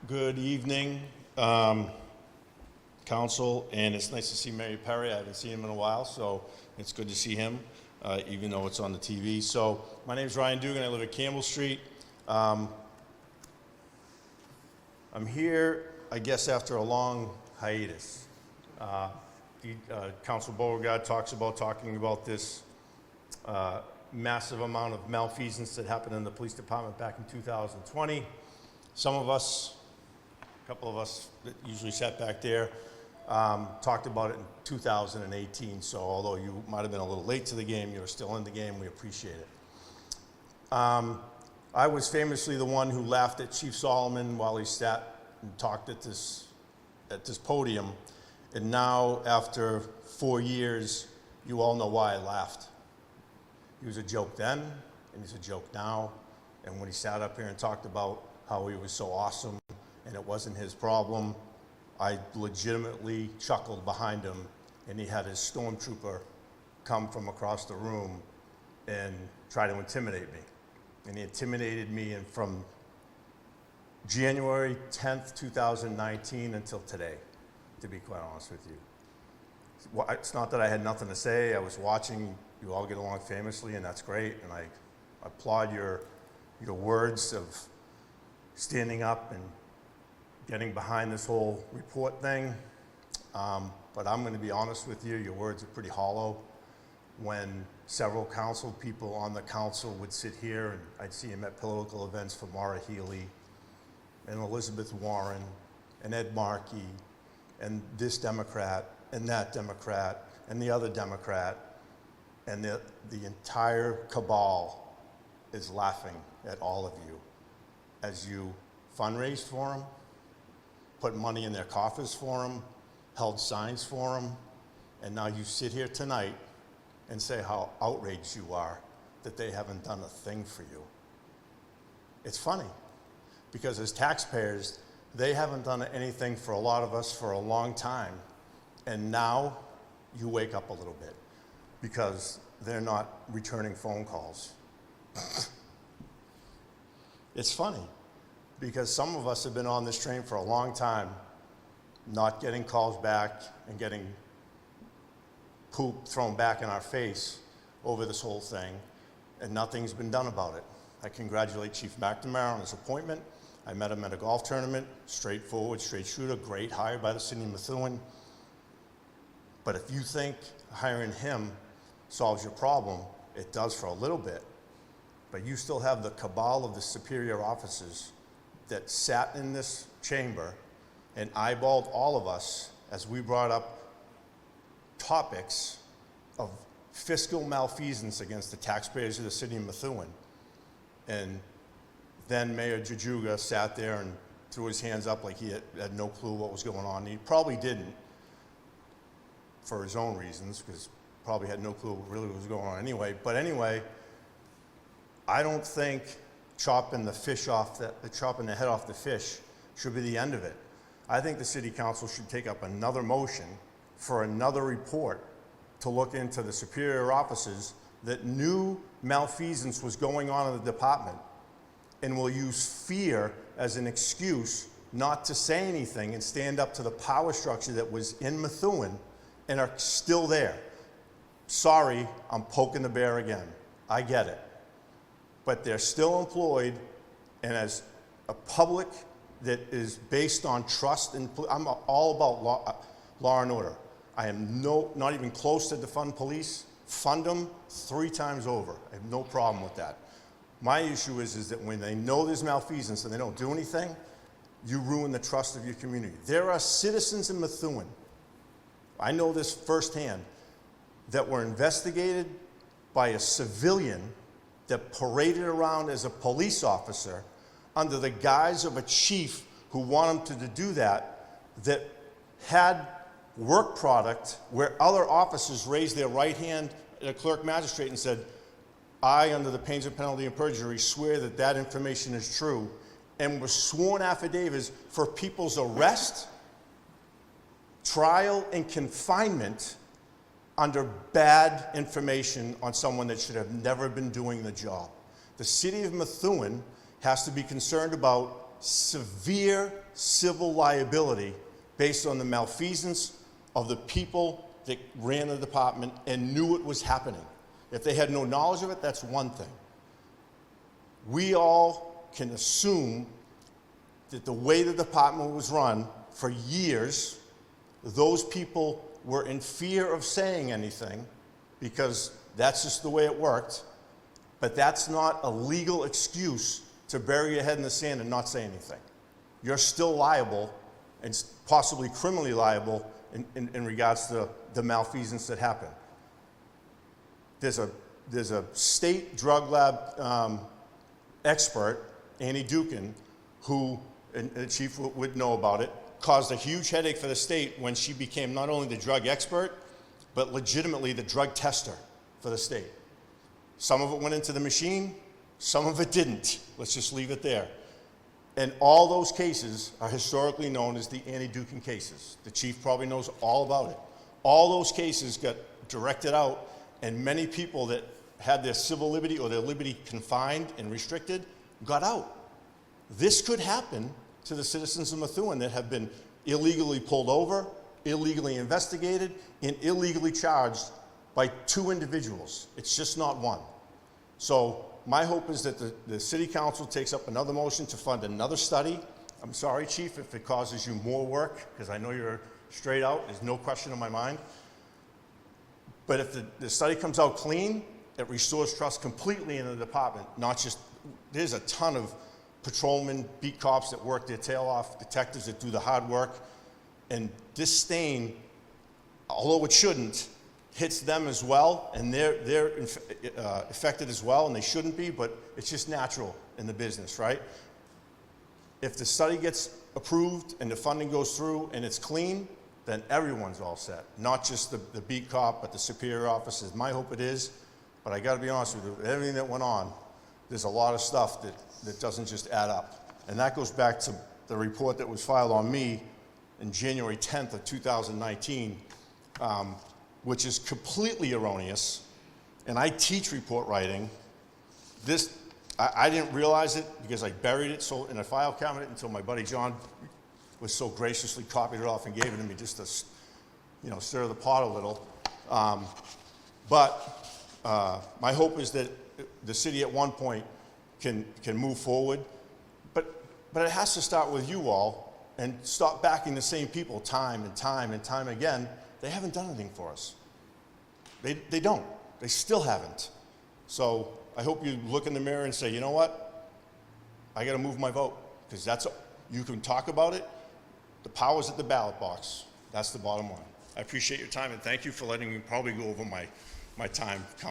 Good evening, council, and it's nice to see Mary Perry. I haven't seen him in a while, so it's good to see him, even though it's on the TV. So my name is Ryan Dugan. I live at Campbell Street. I'm here, I guess, after a long hiatus. Council Beauregard talking about this massive amount of malfeasance that happened in the police department back in 2020. Some of us, a couple of us that usually sat back there, talked about it in 2018. So although you might have been a little late to the game, you're still in the game. We appreciate it. I was famously the one who laughed at Chief Solomon while he sat and talked at this podium. And now, after 4 years, you all know why I laughed. He was a joke then, and he's a joke now. And when he sat up here and talked about how he was so awesome and it wasn't his problem, I legitimately chuckled behind him, and he had his stormtrooper come from across the room and try to intimidate me. And he intimidated me from January 10th, 2019 until today, to be quite honest with you. It's not that I had nothing to say. I was watching you all get along famously, and that's great. And I applaud your words of standing up and getting behind this whole report thing. But I'm going to be honest with you, your words are pretty hollow. When several council people on the council would sit here, and I'd see him at political events for Maura Healey and Elizabeth Warren and Ed Markey and this Democrat and that Democrat and the other Democrat, and the entire cabal is laughing at all of you as you fundraised for them, put money in their coffers for them, held signs for them, and now you sit here tonight and say how outraged you are that they haven't done a thing for you. It's funny, because as taxpayers, they haven't done anything for a lot of us for a long time, and now you wake up a little bit because they're not returning phone calls. It's funny, because some of us have been on this train for a long time, not getting calls back and getting poop thrown back in our face over this whole thing, and nothing's been done about it. I congratulate Chief McNamara on his appointment. I met him at a golf tournament, straightforward, straight shooter, great, hired by the city of Methuen. But if you think hiring him solves your problem, it does for a little bit. But you still have the cabal of the superior officers that sat in this chamber and eyeballed all of us as we brought up topics of fiscal malfeasance against the taxpayers of the city of Methuen. And then Mayor Jajuga sat there and threw his hands up like he had no clue what was going on. He probably didn't, for his own reasons, because probably had no clue what really was going on anyway. But anyway, I don't think chopping the head off the fish should be the end of it. I think the city council should take up another motion for another report to look into the superior officers that knew malfeasance was going on in the department and will use fear as an excuse not to say anything and stand up to the power structure that was in Methuen and are still there. Sorry, I'm poking the bear again. I get it. But they're still employed, and as a public that is based on trust, and I'm all about law and order. I am not even close to defund police. Fund them 3 times over. I have no problem with that. My issue is that when they know there's malfeasance and they don't do anything, you ruin the trust of your community. There are citizens in Methuen, I know this firsthand, that were investigated by a civilian that paraded around as a police officer under the guise of a chief who wanted him to do that had work product where other officers raised their right hand at a clerk magistrate and said, I, under the pains of penalty and perjury, swear that that information is true, and were sworn affidavits for people's arrest, trial, and confinement under bad information on someone that should have never been doing the job. The city of Methuen has to be concerned about severe civil liability based on the malfeasance of the people that ran the department and knew it was happening. If they had no knowledge of it, that's one thing. We all can assume that the way the department was run for years, those people were in fear of saying anything because that's just the way it worked. But that's not a legal excuse to bury your head in the sand and not say anything. You're still liable, and possibly criminally liable, in regards to the malfeasance that happened. There's a state drug lab expert, Annie Dukin, who, and the chief would know about it, caused a huge headache for the state when she became not only the drug expert, but legitimately the drug tester for the state. Some of it went into the machine, some of it didn't. Let's just leave it there. And all those cases are historically known as the Annie Dukin cases. The chief probably knows all about it. All those cases got directed out, and many people that had their civil liberty or their liberty confined and restricted got out. This could happen to the citizens of Methuen that have been illegally pulled over, illegally investigated, and illegally charged by 2 individuals. It's just not one. So my hope is that the city council takes up another motion to fund another study. I'm sorry, chief, if it causes you more work, because I know you're straight out. There's no question in my mind. But if the study comes out clean, it restores trust completely in the department, not just, there's a ton of patrolmen, beat cops that work their tail off, detectives that do the hard work, and this stain, although it shouldn't, hits them as well, and they're affected as well, and they shouldn't be, but it's just natural in the business, right? If the study gets approved and the funding goes through and it's clean, then everyone's all set, not just the beat cop, but the superior officers. My hope it is, but I gotta be honest with you, with everything that went on, there's a lot of stuff that doesn't just add up. And that goes back to the report that was filed on me in January 10th of 2019, which is completely erroneous. And I teach report writing. I didn't realize it because I buried it in a file cabinet until my buddy John was so graciously copied it off and gave it to me just to, stir the pot a little. But my hope is that the city at one point can move forward, but it has to start with you all and stop backing the same people time and time and time again. They haven't done anything for us. They don't. They still haven't. So I hope you look in the mirror and say, you know what? I got to move my vote, because you can talk about it. The power's at the ballot box. That's the bottom line. I appreciate your time, and thank you for letting me probably go over my time.